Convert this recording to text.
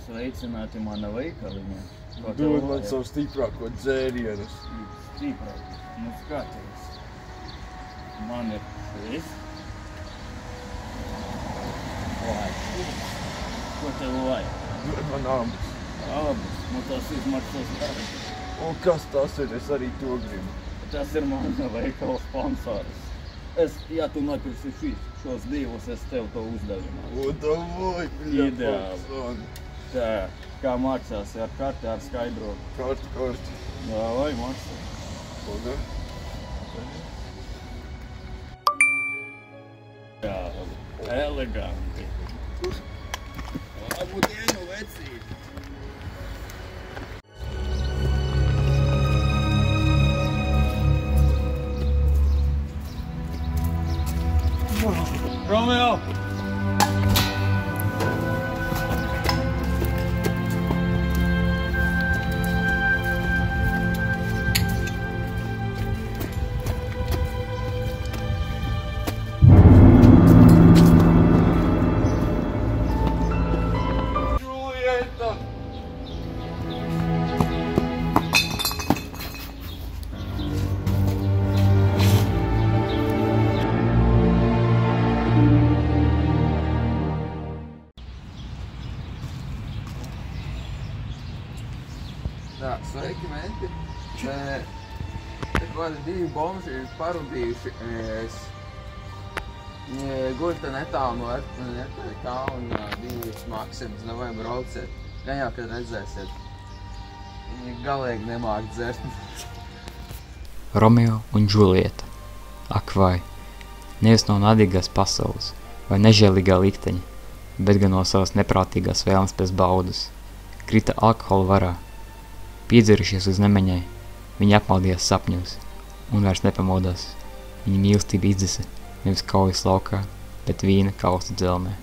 Sveicināti mana veikaliņa. Dod man savu stiprāko dzērienus. Stiprāk. Nu skaties. Man ir šis. Ko tev vajag? Dod man abus. Abus. Nu tas izmaksās darbi. Un kas tas ir? Es arī to gribu. Tas ir mana veikala sponsors. Ja tu nopirksi šos divus, es tev to uzdevināšu. O, davai, bļa, Ideāli. Tā, kā maksāsi ar karti, ar skaidro? Karti. Davai, maksā. Paldies. Jā, eleganti. Labu dienu, vecīt! Romeo! Tā, sveiki, menti. Te kādi divi bomži ir parudījuši. Guļ te netālu no RTK un divi Maksims nav vajag brauciet. Gan jau, kad redzēsiet. Viņi galīgi nemāk dzert. Romeo un Džulieta. Ak vai, nevis no naidīgās pasaules vai nežēlīgā likteņa, bet gan no savas neprātīgās vēlmes pēc baudas. Krita alkohola varā. Piedzerušies uz nemaņai, viņi apmaldījās sapņos un vairs nepamodās. Viņa mīlestība izdzisa nevis kaujas laukā, bet vīna kausta dzelmē.